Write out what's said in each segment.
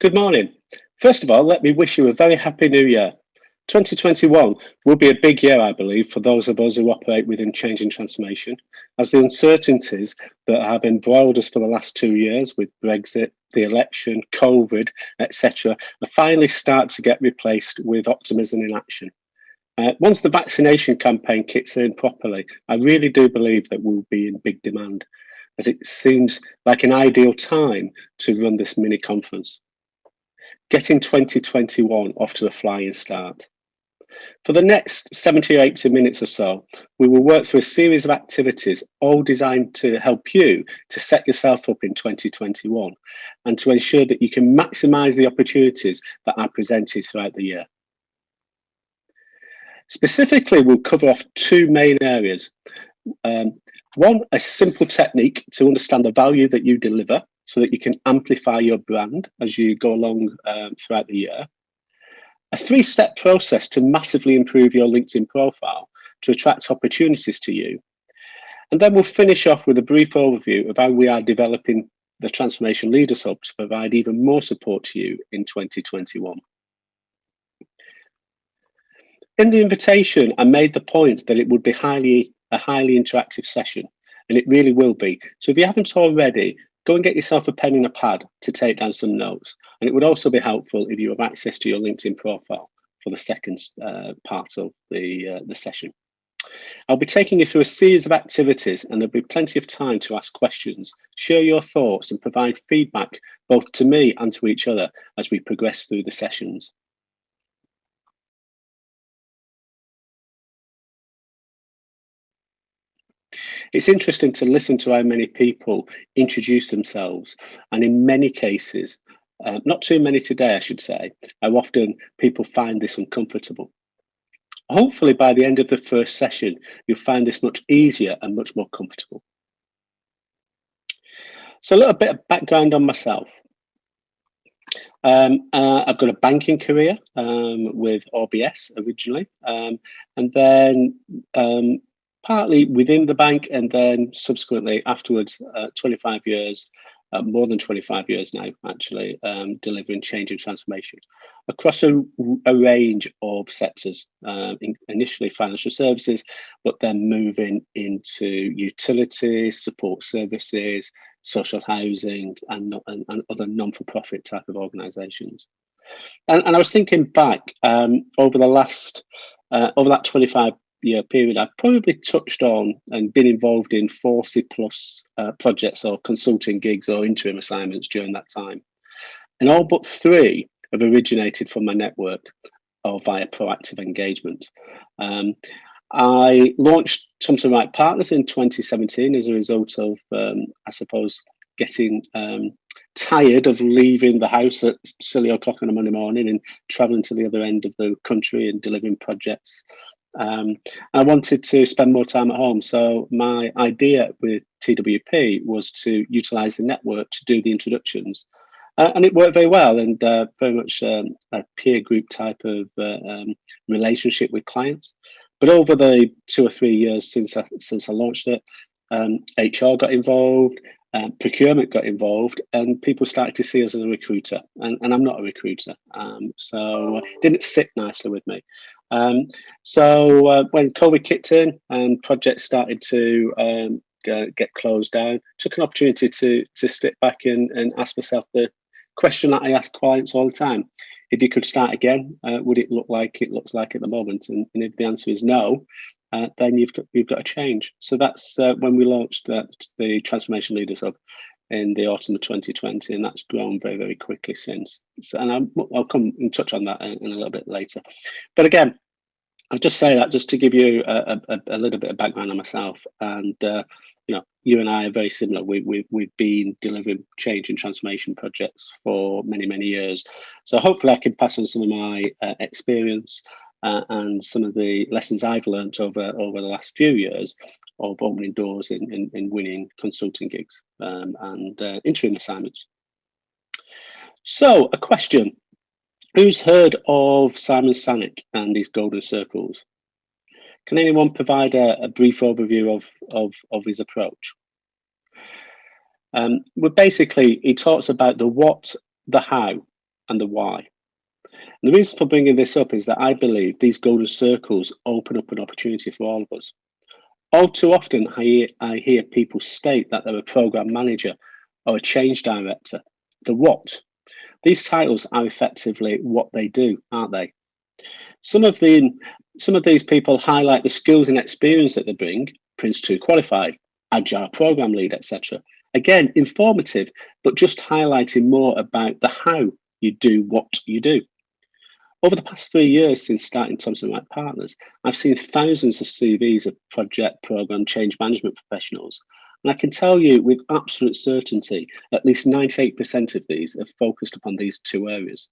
Good morning. First of all, let me wish you a very happy new year. 2021 will be a big year, I believe, for those of us who operate within change and transformation, as the uncertainties that have embroiled us for the last 2 years with Brexit, the election, COVID, etc., are finally start to get replaced with optimism in action. Once the vaccination campaign kicks in properly, I really do believe that we'll be in big demand, as it seems like an ideal time to run this mini conference. Getting 2021 off to a flying start. For the next 70 or 80 minutes or so, we will work through a series of activities, all designed to help you to set yourself up in 2021 and to ensure that you can maximise the opportunities that are presented throughout the year. Specifically, we'll cover off two main areas. One, a simple technique to understand the value that you deliver so that you can amplify your brand as you go along throughout the year. A three-step process to massively improve your LinkedIn profile to attract opportunities to you. And then we'll finish off with a brief overview of how we are developing the Transformation Leaders Hub to provide even more support to you in 2021. In the invitation, I made the point that it would be a highly interactive session, and it really will be. So if you haven't already, go and get yourself a pen and a pad to take down some notes. And it would also be helpful if you have access to your LinkedIn profile for the second part of the session. I'll be taking you through a series of activities, and there'll be plenty of time to ask questions, share your thoughts, and provide feedback both to me and to each other as we progress through the sessions. It's interesting to listen to how many people introduce themselves, and in many cases, not too many today, I should say, how often people find this uncomfortable. Hopefully, by the end of the first session, you'll find this much easier and much more comfortable. So a little bit of background on myself. I've got a banking career with RBS originally, and then partly within the bank, and then subsequently afterwards, 25 years, more than 25 years now, actually, delivering change and transformation across a range of sectors, initially financial services, but then moving into utilities, support services, social housing, and other non-for-profit type of organisations. And I was thinking back over that 25-year period, I've probably touched on and been involved in 40 plus projects or consulting gigs or interim assignments during that time. And all but 3 have originated from my network or via proactive engagement. I launched Thompson Wright Partners in 2017 as a result of, I suppose, getting tired of leaving the house at silly o'clock on a Monday morning and travelling to the other end of the country and delivering projects. I wanted to spend more time at home. So my idea with TWP was to utilise the network to do the introductions. And it worked very well, and very much a peer group type of relationship with clients. But over the 2 or 3 years since I launched it, HR got involved, procurement got involved, and people started to see us as a recruiter. And I'm not a recruiter, so it didn't sit nicely with me. So when COVID kicked in and projects started to get closed down, took an opportunity to sit back and ask myself the question that I ask clients all the time: if you could start again, would it look like it looks like at the moment? And if the answer is no, then you've got to change. So that's when we launched the Transformation Leaders Hub in the autumn of 2020, and that's grown very, very quickly since. So, and I'll come and touch on that in a little bit later. But again, I'll just say that just to give you a little bit of background on myself. And you and I are very similar. We've been delivering change and transformation projects for many, many years. So hopefully I can pass on some of my experience and some of the lessons I've learned over the last few years of opening doors in winning consulting gigs and interim assignments. So a question: who's heard of Simon Sinek and his golden circles? Can anyone provide a brief overview of his approach? Well, basically, he talks about the what, the how, and the why. And the reason for bringing this up is that I believe these golden circles open up an opportunity for all of us. All too often, I hear people state that they're a program manager or a change director. The what? These titles are effectively what they do, aren't they? Some of these people highlight the skills and experience that they bring, Prince2 qualified, agile program lead, etc. Again, informative, but just highlighting more about the how you do what you do. Over the past 3 years since starting Thomson Wright Partners, I've seen thousands of CVs of project, program, change management professionals. And I can tell you with absolute certainty, at least 98% of these have focused upon these two areas.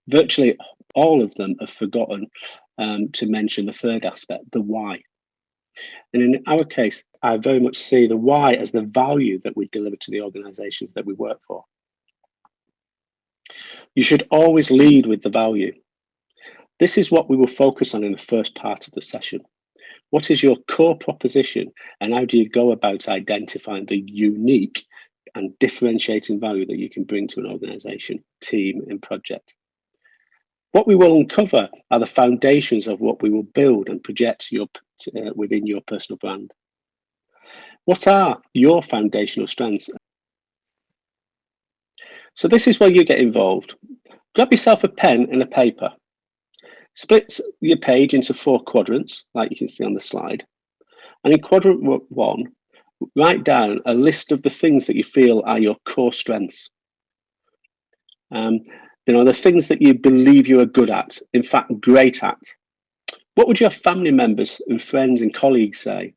Virtually all of them have forgotten to mention the third aspect, the why. And in our case, I very much see the why as the value that we deliver to the organizations that we work for. You should always lead with the value. This is what we will focus on in the first part of the session. What is your core proposition, and how do you go about identifying the unique and differentiating value that you can bring to an organization, team, and project? What we will uncover are the foundations of what we will build and project within your personal brand. What are your foundational strengths? So this is where you get involved. Grab yourself a pen and a paper. Split your page into 4 quadrants, like you can see on the slide. And in quadrant 1, write down a list of the things that you feel are your core strengths. The things that you believe you are good at, in fact, great at. What would your family members and friends and colleagues say?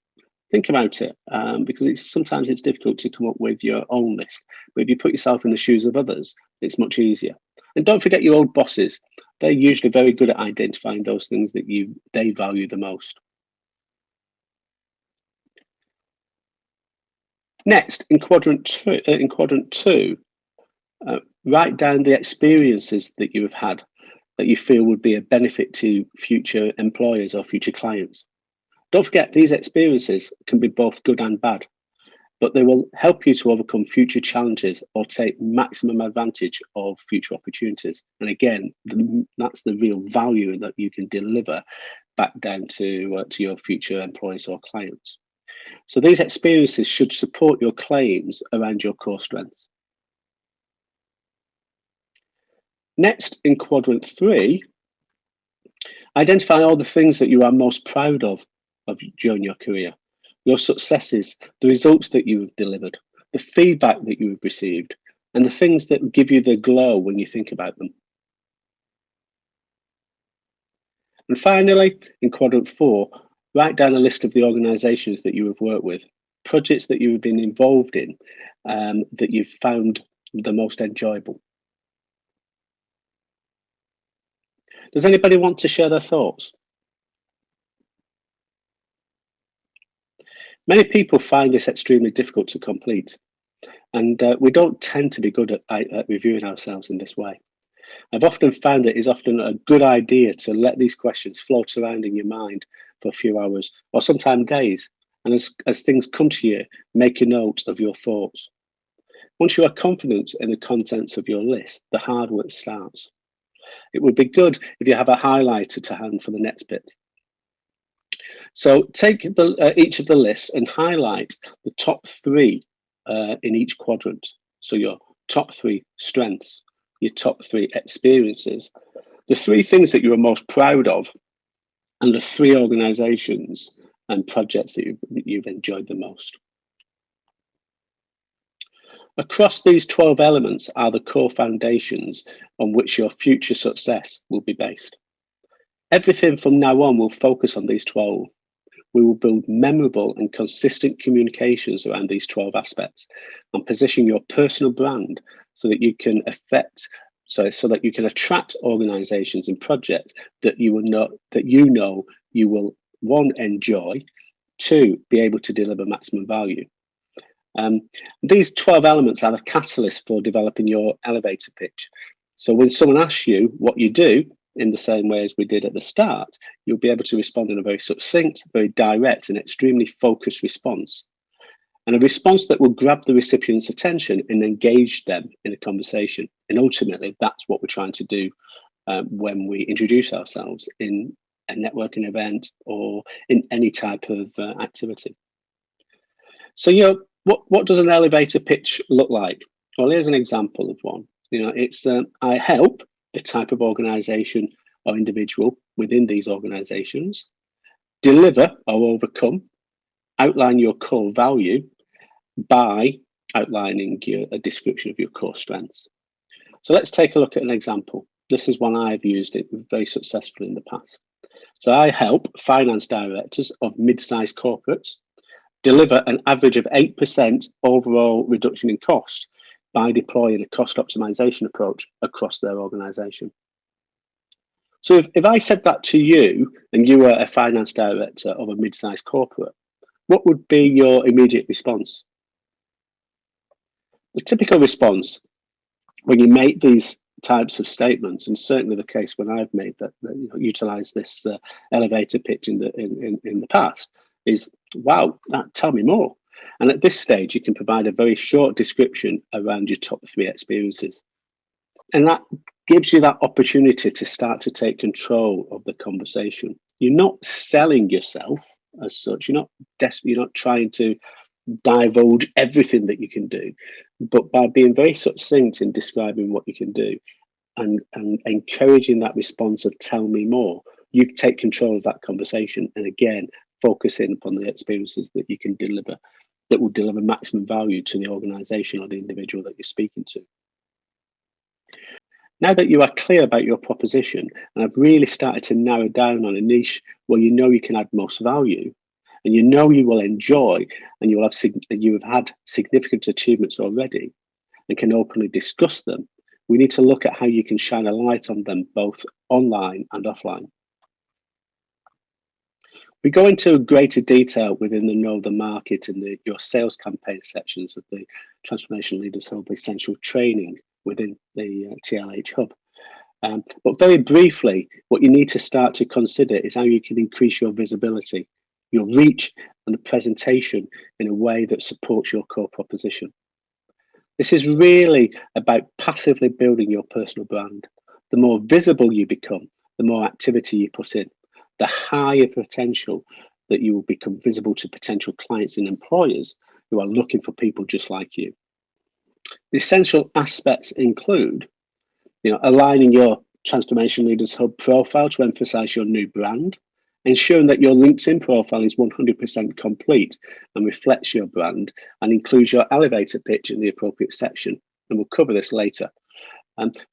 Think about it, because sometimes it's difficult to come up with your own list. But if you put yourself in the shoes of others, it's much easier. And don't forget your old bosses. They're usually very good at identifying those things that they value the most. Next, in quadrant two, write down the experiences that you have had that you feel would be a benefit to future employers or future clients. Don't forget, these experiences can be both good and bad, but they will help you to overcome future challenges or take maximum advantage of future opportunities. And again, that's the real value that you can deliver back down to your future employees or clients. So these experiences should support your claims around your core strengths. Next, in quadrant 3, identify all the things that you are most proud of during your career, your successes, the results that you have delivered, the feedback that you have received, and the things that give you the glow when you think about them. And finally, in quadrant 4, write down a list of the organizations that you have worked with, projects that you have been involved in, that you've found the most enjoyable. Does anybody want to share their thoughts? Many people find this extremely difficult to complete, and we don't tend to be good at reviewing ourselves in this way. I've often found it is often a good idea to let these questions float around in your mind for a few hours or sometimes days, and as things come to you, make a note of your thoughts. Once you are confident in the contents of your list, the hard work starts. It would be good if you have a highlighter to hand for the next bit. So take each of the lists and highlight the top 3 in each quadrant. So your top 3 strengths, your top 3 experiences, the 3 things that you are most proud of, and the 3 organizations and projects that you've enjoyed the most. Across these 12 elements are the core foundations on which your future success will be based. Everything from now on will focus on these 12. We will build memorable and consistent communications around these 12 aspects and position your personal brand so that you can attract organizations and projects that you will 1, enjoy, 2, be able to deliver maximum value. These 12 elements are the catalyst for developing your elevator pitch. So when someone asks you what you do, in the same way as we did at the start, you'll be able to respond in a very succinct, very direct, and extremely focused response. and a response that will grab the recipient's attention and engage them in a conversation. And ultimately, that's what we're trying to do when we introduce ourselves in a networking event or in any type of activity. So, what does an elevator pitch look like? Well, here's an example of one. It's I help the type of organization or individual within these organizations deliver or overcome, outline your core value by outlining a description of your core strengths. So let's take a look at an example. This is one I've used it very successfully in the past. So I help finance directors of mid-sized corporates deliver an average of 8% overall reduction in costs by deploying a cost optimization approach across their organization. So if I said that to you and you were a finance director of a mid-sized corporate, what would be your immediate response? The typical response when you make these types of statements, and certainly the case when I've made that utilize this elevator pitch in the past, is, wow, tell me more. And at this stage, you can provide a very short description around your top 3 experiences. And that gives you that opportunity to start to take control of the conversation. You're not selling yourself as such. You're not desperate. You're not trying to divulge everything that you can do, but by being very succinct in describing what you can do and encouraging that response of tell me more, you take control of that conversation, and again focusing upon the experiences that you can deliver that will deliver maximum value to the organization or the individual that you're speaking to. Now that you are clear about your proposition and have really started to narrow down on a niche where you know you can add most value, and you know you will enjoy, and you have had significant achievements already and can openly discuss them, we need to look at how you can shine a light on them both online and offline. We go into greater detail within the Know the Market and your sales campaign sections of the Transformation Leaders Hub Essential Training within the TLH Hub. But very briefly, what you need to start to consider is how you can increase your visibility, your reach, and the presentation in a way that supports your core proposition. This is really about passively building your personal brand. The more visible you become, the more activity you put in, the higher potential that you will become visible to potential clients and employers who are looking for people just like you. The essential aspects include, aligning your Transformation Leaders Hub profile to emphasize your new brand, ensuring that your LinkedIn profile is 100% complete and reflects your brand and includes your elevator pitch in the appropriate section. And we'll cover this later.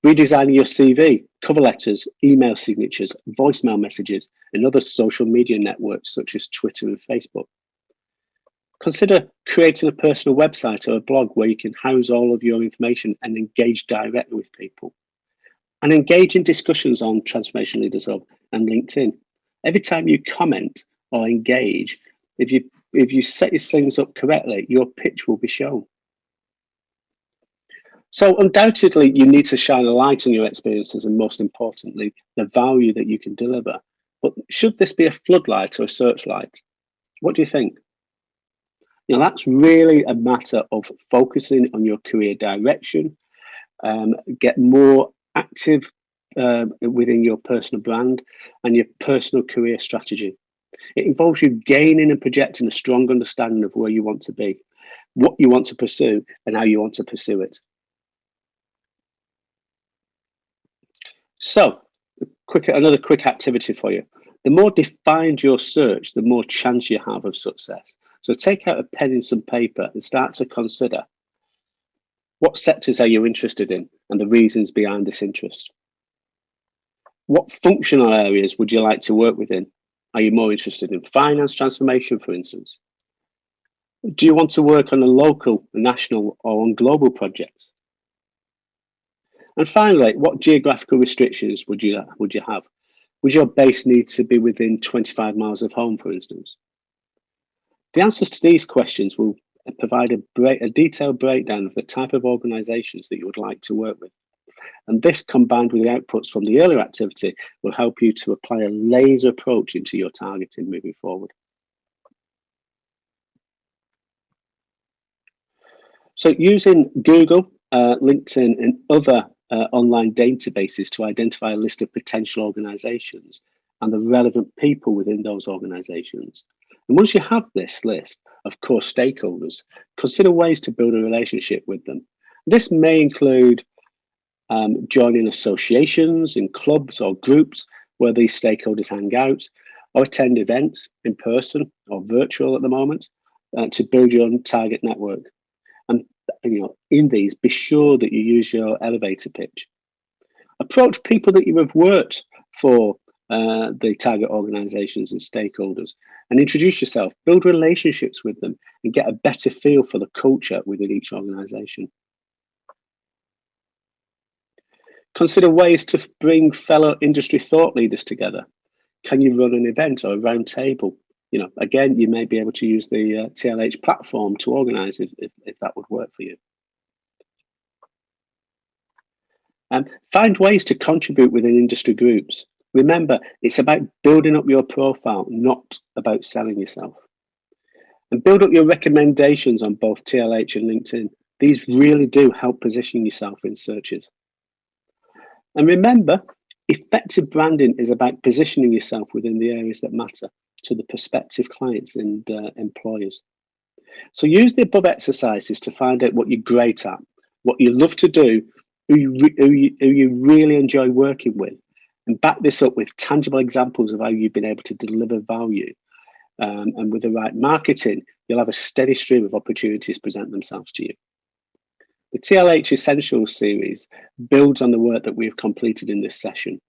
Redesigning your CV, cover letters, email signatures, voicemail messages, and other social media networks such as Twitter and Facebook. Consider creating a personal website or a blog where you can house all of your information and engage directly with people. And engage in discussions on Transformation Leaders Hub and LinkedIn. Every time you comment or engage, if you set these things up correctly, your pitch will be shown. So undoubtedly, you need to shine a light on your experiences and, most importantly, the value that you can deliver. But should this be a floodlight or a searchlight? What do you think? That's really a matter of focusing on your career direction, get more active within your personal brand and your personal career strategy. It involves you gaining and projecting a strong understanding of where you want to be, what you want to pursue, and how you want to pursue it. So, another quick activity for you. The more defined your search, the more chance you have of success. So take out a pen and some paper and start to consider what sectors are you interested in and the reasons behind this interest. What functional areas would you like to work within? Are you more interested in finance transformation, for instance? Do you want to work on a local, national, or on global projects? And finally, what geographical restrictions would you have? Would your base need to be within 25 miles of home, for instance? The answers to these questions will provide a detailed breakdown of the type of organizations that you would like to work with. And this, combined with the outputs from the earlier activity, will help you to apply a laser approach into your targeting moving forward. So using Google, LinkedIn, and other online databases to identify a list of potential organizations and the relevant people within those organizations. And once you have this list of core stakeholders, consider ways to build a relationship with them. This may include joining associations and clubs or groups where these stakeholders hang out, or attend events in person or virtual at the moment to build your own target network. And in these, be sure that you use your elevator pitch. Approach people that you have worked for the target organizations and stakeholders, and introduce yourself, build relationships with them, and get a better feel for the culture within each organization. Consider ways to bring fellow industry thought leaders together. Can you run an event or a round table? Again, you may be able to use the TLH platform to organize if that would work for you. Find ways to contribute within industry groups. Remember, it's about building up your profile, not about selling yourself. And build up your recommendations on both TLH and LinkedIn. These really do help position yourself in searches. And remember, effective branding is about positioning yourself within the areas that matter to the prospective clients and employers. So use the above exercises to find out what you're great at, what you love to do, who you really enjoy working with, and back this up with tangible examples of how you've been able to deliver value. And with the right marketing, you'll have a steady stream of opportunities present themselves to you. The TLH Essentials series builds on the work that we have completed in this session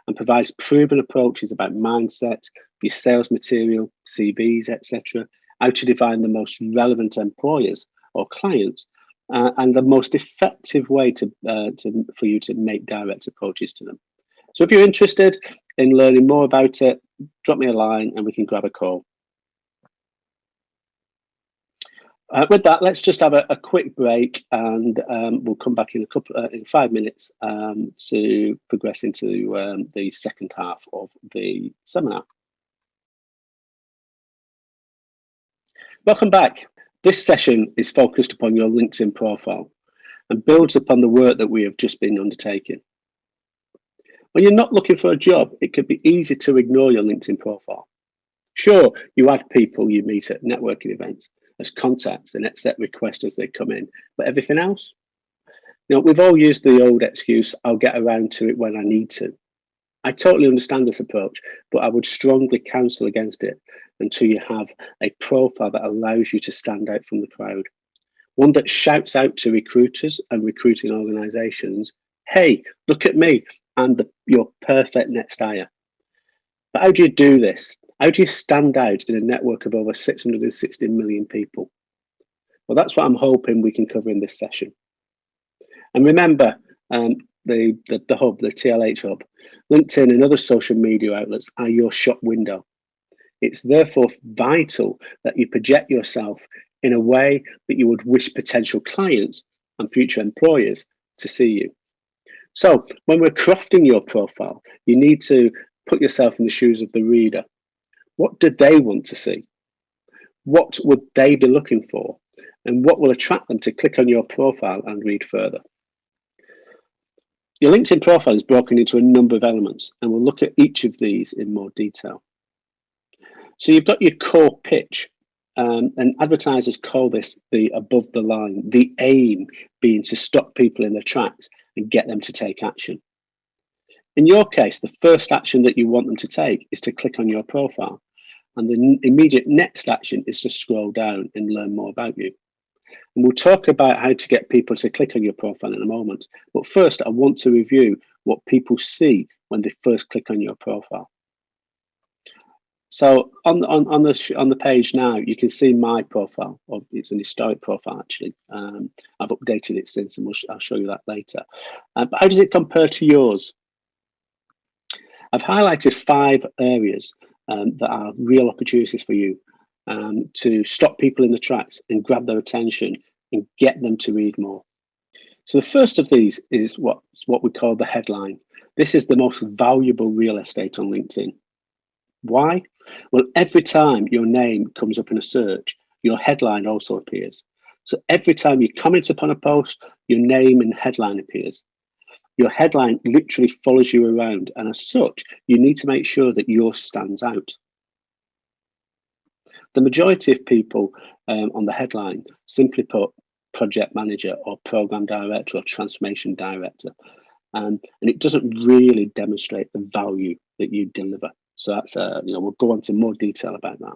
and provides proven approaches about mindset, your sales material, CVs, etc., how to define the most relevant employers or clients, and the most effective way for you to make direct approaches to them. So if you're interested in learning more about it, drop me a line and we can grab a call. With that, let's just have a quick break, and we'll come back in in 5 minutes to progress into the second half of the seminar. Welcome back. This session is focused upon your LinkedIn profile and builds upon the work that we have just been undertaking. When you're not looking for a job, it can be easy to ignore your LinkedIn profile. Sure, you add people you meet at networking events as contacts and accept requests as they come in, but everything else? We've all used the old excuse, I'll get around to it when I need to. I totally understand this approach, but I would strongly counsel against it until you have a profile that allows you to stand out from the crowd. One that shouts out to recruiters and recruiting organizations, hey, look at me, I'm your perfect next hire. But how do you do this? How do you stand out in a network of over 660 million people? Well, that's what I'm hoping we can cover in this session. And remember, the hub, the TLH hub, LinkedIn and other social media outlets are your shop window. It's therefore vital that you project yourself in a way that you would wish potential clients and future employers to see you. So when we're crafting your profile, you need to put yourself in the shoes of the reader. What do they want to see? What would they be looking for? And what will attract them to click on your profile and read further? Your LinkedIn profile is broken into a number of elements, and we'll look at each of these in more detail. So you've got your core pitch, and advertisers call this the above the line, the aim being to stop people in their tracks and get them to take action. In your case, the first action that you want them to take is to click on your profile. And the immediate next action is to scroll down and learn more about you. And we'll talk about how to get people to click on your profile in a moment. But first, I want to review what people see when they first click on your profile. So on the page now, you can see my profile. It's an historic profile, actually. I've updated it since, and I'll show you that later. But how does it compare to yours? I've highlighted 5 areas that are real opportunities for you to stop people in the tracks and grab their attention and get them to read more. So the first of these is what we call the headline. This is the most valuable real estate on LinkedIn. Why? Well, every time your name comes up in a search, your headline also appears. So every time you comment upon a post, your name and headline appears. Your headline literally follows you around, and as such, you need to make sure that yours stands out. The majority of people on the headline simply put project manager or program director or transformation director, and it doesn't really demonstrate the value that you deliver. So that's we'll go on to more detail about that.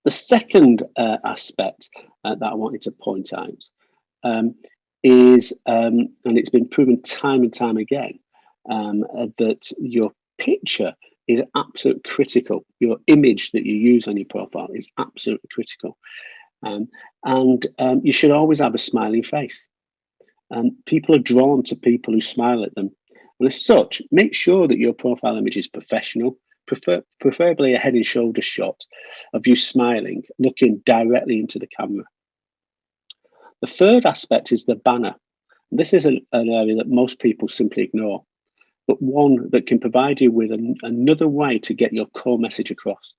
The second aspect that I wanted to point out is, and it's been proven time and time again, that your picture is absolutely critical. Your image that you use on your profile is absolutely critical. You should always have a smiling face. People are drawn to people who smile at them. And as such, make sure that your profile image is professional, preferably a head and shoulders shot of you smiling, looking directly into the camera. The third aspect is the banner. This is an area that most people simply ignore, but one that can provide you with another way to get your core message across.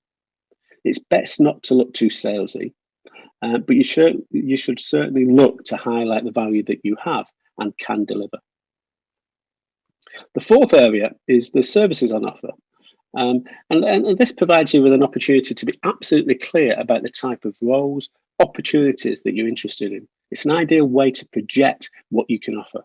It's best not to look too salesy, but you should certainly look to highlight the value that you have and can deliver. The fourth area is the services on offer. And this provides you with an opportunity to be absolutely clear about the type of roles, opportunities that you're interested in. It's an ideal way to project what you can offer.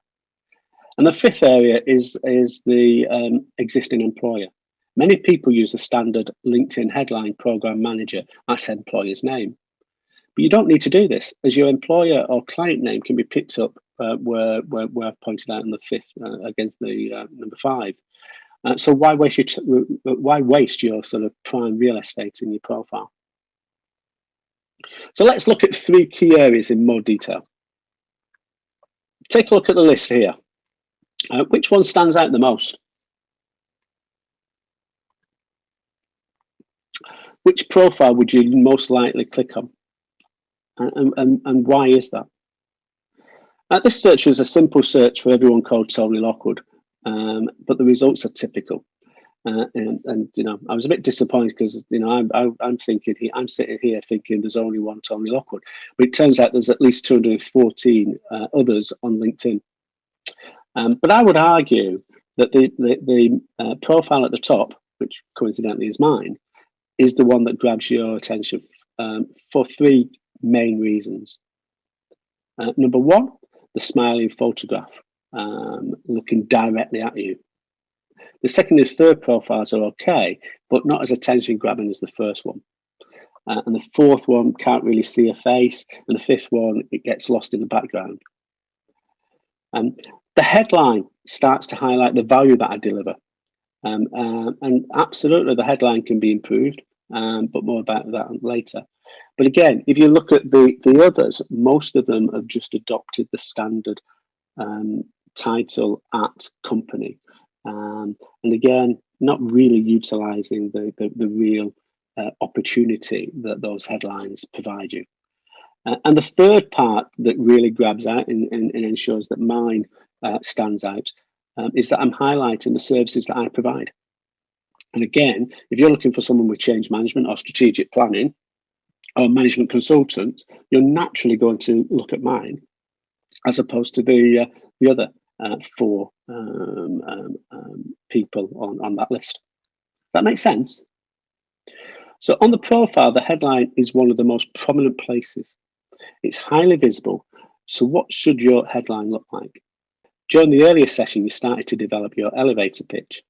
And the fifth area is the existing employer. Many people use the standard LinkedIn headline program manager at employer's name. But you don't need to do this, as your employer or client name can be picked up where I've pointed out in the fifth against the number 5. So why waste your sort of prime real estate in your profile? So let's look at 3 key areas in more detail. Take a look at the list here. Which one stands out the most? Which profile would you most likely click on? And why is that? This search was a simple search for everyone called Tony Lockwood, but the results are typical. And I was a bit disappointed because I'm sitting here thinking there's only one Tony Lockwood, but it turns out there's at least 214 others on LinkedIn. But I would argue that the profile at the top, which coincidentally is mine, is the one that grabs your attention for 3 main reasons. Number 1, the smiling photograph looking directly at you. The second and third profiles are okay, but not as attention grabbing as the first one. And the fourth one can't really see a face, and the fifth one, it gets lost in the background. The headline starts to highlight the value that I deliver. And absolutely, the headline can be improved, but more about that later. But again, if you look at the others, most of them have just adopted the standard title at company. And again, not really utilizing the real opportunity that those headlines provide you. And the third part that really grabs out and ensures that mine stands out is that I'm highlighting the services that I provide. And again, if you're looking for someone with change management or strategic planning or management consultant, you're naturally going to look at mine as opposed to the other 4 people on that list. That makes sense? So on the profile, the headline is one of the most prominent places. It's highly visible. So what should your headline look like? During the earlier session, you started to develop your elevator pitch.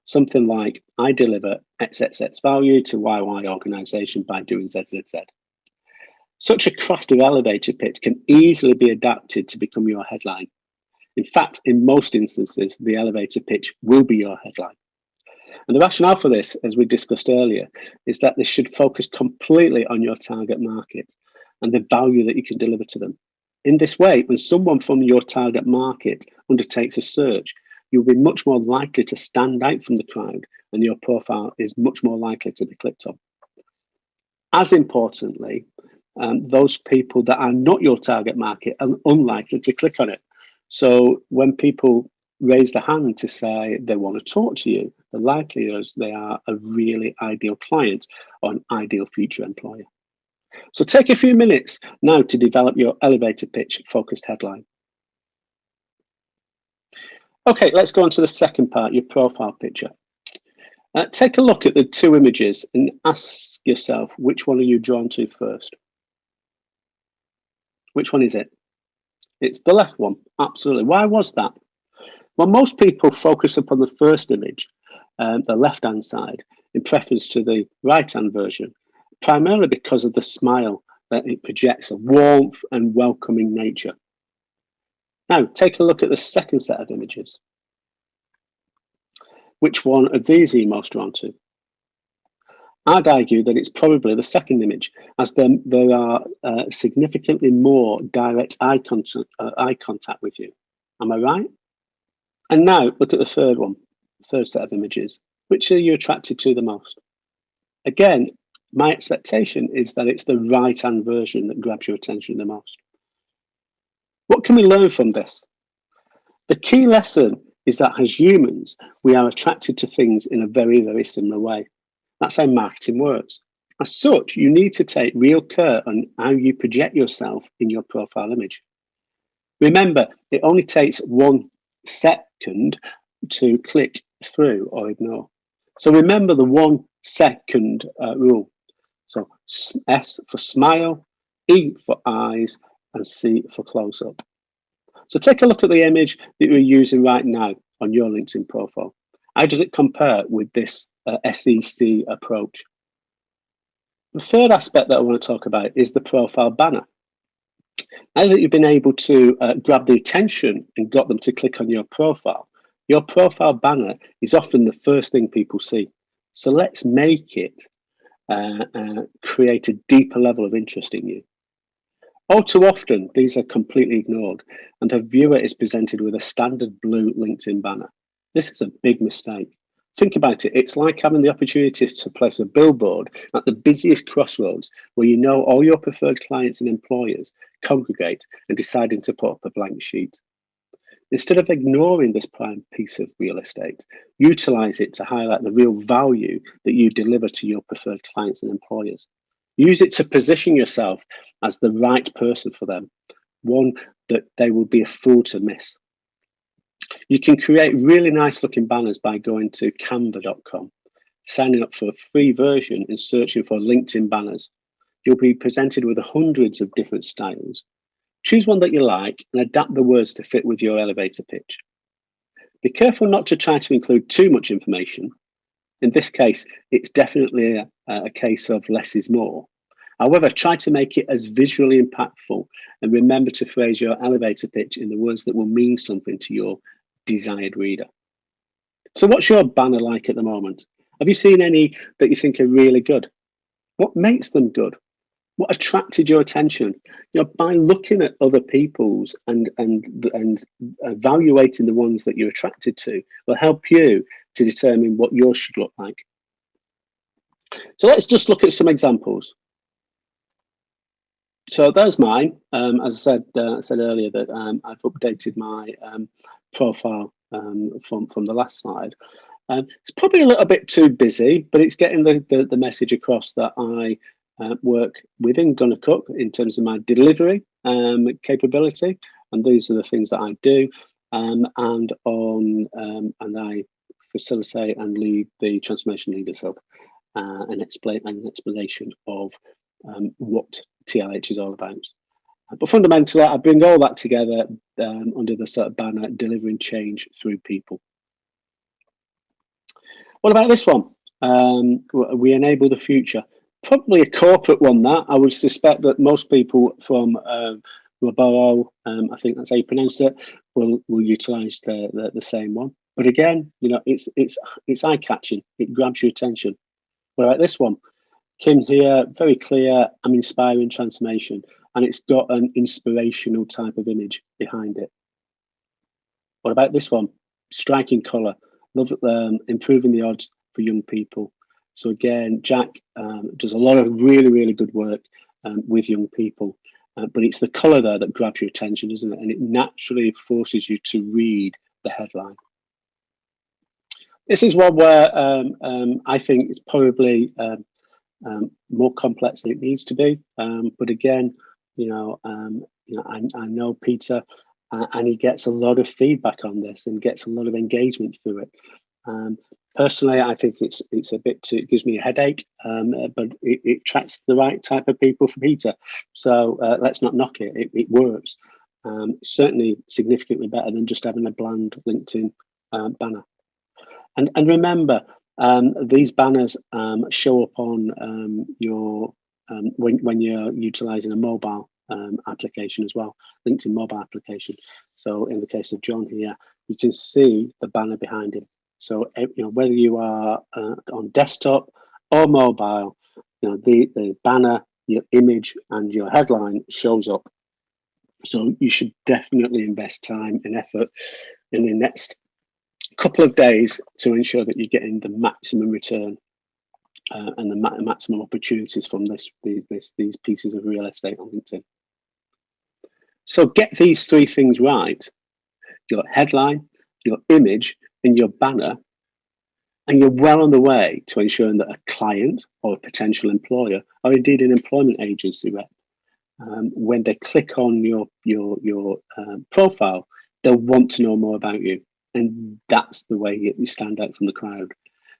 Something like, I deliver XXX value to YY organization by doing ZZZ. Such a crafted elevator pitch can easily be adapted to become your headline. In fact, in most instances, the elevator pitch will be your headline. And the rationale for this, as we discussed earlier, is that this should focus completely on your target market and the value that you can deliver to them. In this way, when someone from your target market undertakes a search, you'll be much more likely to stand out from the crowd, and your profile is much more likely to be clicked on. As importantly, those people that are not your target market are unlikely to click on it. So when people raise their hand to say they want to talk to you, the likelihood is they are a really ideal client or an ideal future employer. So take a few minutes now to develop your elevator pitch focused headline. Okay, let's go on to the second part, your profile picture. Take a look at the two images and ask yourself, which one are you drawn to first? Which one is it? It's the left one, absolutely. Why was that? Well, most people focus upon the first image, the left-hand side, in preference to the right-hand version, primarily because of the smile that it projects, a warmth and welcoming nature. Now, take a look at the second set of images. Which one of these are you most drawn to? I'd argue that it's probably the second image, as there are significantly more direct eye contact with you. Am I right? And now look at the third set of images. Which are you attracted to the most? Again, my expectation is that it's the right-hand version that grabs your attention the most. What can we learn from this? The key lesson is that as humans, we are attracted to things in a very, very similar way. That's how marketing works. As such, you need to take real care on how you project yourself in your profile image. Remember, it only takes 1 second to click through or ignore. So remember the 1 second rule. So S for smile, E for eyes, and C for close up. So take a look at the image that you're using right now on your LinkedIn profile. How does it compare with this SEC approach? The third aspect that I want to talk about is the profile banner. Now that you've been able to grab the attention and got them to click on your profile banner is often the first thing people see. So let's make it create a deeper level of interest in you. All too often, these are completely ignored, and the viewer is presented with a standard blue LinkedIn banner. This is a big mistake. Think about it. It's like having the opportunity to place a billboard at the busiest crossroads where you know all your preferred clients and employers congregate and deciding to put up a blank sheet. Instead of ignoring this prime piece of real estate, utilize it to highlight the real value that you deliver to your preferred clients and employers. Use it to position yourself as the right person for them, one that they will be a fool to miss. You can create really nice looking banners by going to canva.com, signing up for a free version and searching for LinkedIn banners. You'll be presented with hundreds of different styles. Choose one that you like and adapt the words to fit with your elevator pitch. Be careful not to try to include too much information. In this case, it's definitely a case of less is more. However, try to make it as visually impactful and remember to phrase your elevator pitch in the words that will mean something to your desired reader. So what's your banner like at the moment? Have you seen any that you think are really good? What makes them good? What attracted your attention? By looking at other people's and evaluating the ones that you're attracted to will help you to determine what yours should look like. So let's just look at some examples. So there's mine. As I said earlier, that I've updated my profile from the last slide. It's probably a little bit too busy, but it's getting the message across that I work within Gunnar Cook in terms of my delivery capability, and these are the things that I do, and I facilitate and lead the Transformation Leaders Hub, an explanation of what TLH is all about. But fundamentally, I bring all that together under the sort of banner, delivering change through people. What about this one? We enable the future. Probably a corporate one, that. I would suspect that most people from Roboro, I think that's how you pronounce it, will utilize the same one. But again, it's eye-catching. It grabs your attention. What about this one? Kim's here, very clear, I'm inspiring transformation, and it's got an inspirational type of image behind it. What about this one? Striking colour, love improving the odds for young people. So again, Jack does a lot of really, really good work with young people, but it's the colour there that grabs your attention, isn't it? And it naturally forces you to read the headline. This is one where I think it's probably more complex than it needs to be. But again, I know Peter, and he gets a lot of feedback on this and gets a lot of engagement through it. Personally, I think it's a bit it gives me a headache, but it attracts the right type of people for Peter. So let's not knock it. It works. Certainly significantly better than just having a bland LinkedIn banner. And remember, these banners show up on your when you're utilizing a mobile application as well, LinkedIn mobile application. So in the case of John here, you can see the banner behind him. So whether you are on desktop or mobile, the banner, your image, and your headline shows up. So you should definitely invest time and effort in the next couple of days to ensure that you're getting the maximum return and the maximum opportunities from these pieces of real estate on LinkedIn. So get these three things right: your headline, your image, and your banner, and you're well on the way to ensuring that a client or a potential employer, or indeed an employment agency rep, when they click on your profile, they'll want to know more about you. And that's the way you stand out from the crowd.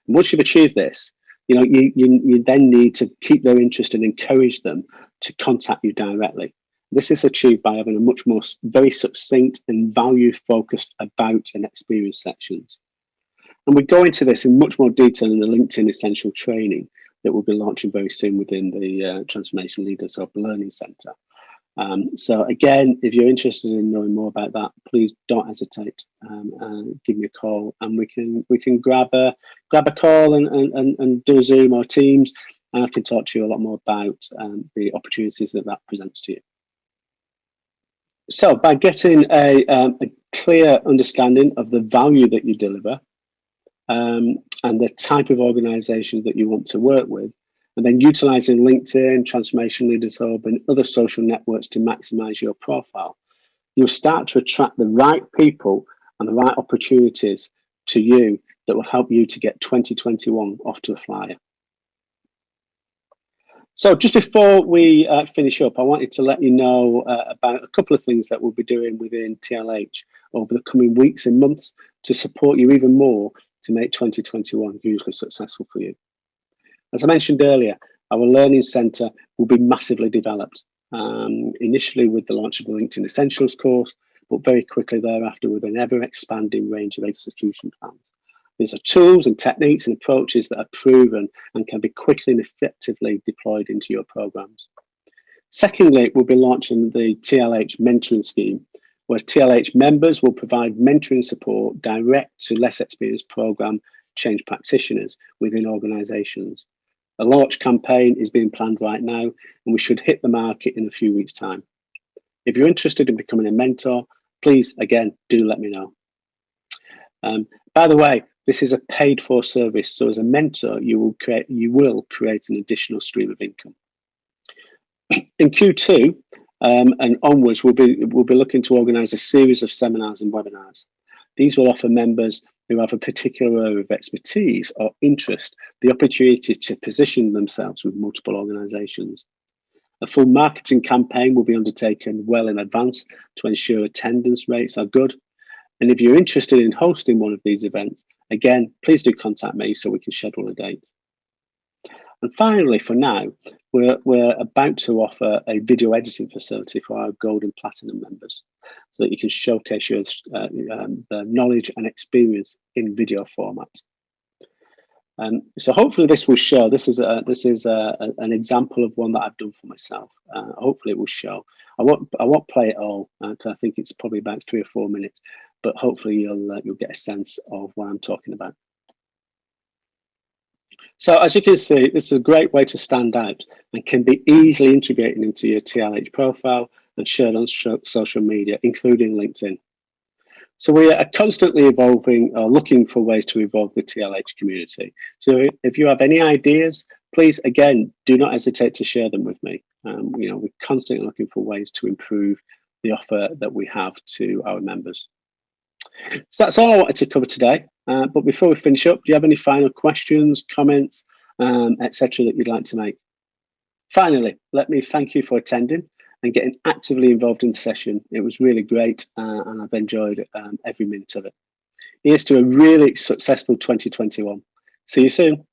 And once you've achieved this, you then need to keep their interest and encourage them to contact you directly. This is achieved by having a much more very succinct and value-focused about and experience sections. And we go into this in much more detail in the LinkedIn Essential training that we'll be launching very soon within the Transformation Leaders Hub Learning Centre. So again, if you're interested in knowing more about that, please don't hesitate. Give me a call, and we can grab a call and do a Zoom or Teams, and I can talk to you a lot more about the opportunities that presents to you. So by getting a clear understanding of the value that you deliver and the type of organization that you want to work with, and then utilizing LinkedIn, Transformation Leaders Hub, and other social networks to maximize your profile, you'll start to attract the right people and the right opportunities to you that will help you to get 2021 off to a flyer. So just before we finish up, I wanted to let you know about a couple of things that we'll be doing within TLH over the coming weeks and months to support you even more to make 2021 hugely successful for you. As I mentioned earlier, our Learning Centre will be massively developed, initially with the launch of the LinkedIn Essentials course, but very quickly thereafter with an ever-expanding range of execution plans. These are tools and techniques and approaches that are proven and can be quickly and effectively deployed into your programs. Secondly, we'll be launching the TLH mentoring scheme, where TLH members will provide mentoring support direct to less experienced program change practitioners within organizations. A launch campaign is being planned right now, and we should hit the market in a few weeks' time. If you're interested in becoming a mentor, please, again, do let me know. By the way, this is a paid for service, so as a mentor, you will create an additional stream of income. In Q2 and onwards, we'll be looking to organise a series of seminars and webinars. These will offer members who have a particular area of expertise or interest the opportunity to position themselves with multiple organisations. A full marketing campaign will be undertaken well in advance to ensure attendance rates are good. And if you're interested in hosting one of these events, again, please do contact me so we can schedule a date. And finally, for now, we're about to offer a video editing facility for our Gold and Platinum members, so that you can showcase your the knowledge and experience in video format. So hopefully this will show. This is an example of one that I've done for myself. Hopefully it will show. I won't play it all because I think it's probably about 3 or 4 minutes, but hopefully you'll get a sense of what I'm talking about. So as you can see, this is a great way to stand out and can be easily integrated into your TLH profile and shared on social media, including LinkedIn. So we are constantly evolving or looking for ways to evolve the TLH community. So if you have any ideas, please, again, do not hesitate to share them with me. We're constantly looking for ways to improve the offer that we have to our members. So that's all I wanted to cover today. But before we finish up, do you have any final questions, comments, etc. that you'd like to make. Finally, let me thank you for attending and getting actively involved in the session. It was really great, and I've enjoyed every minute of it. Here's to a really successful 2021. See you soon.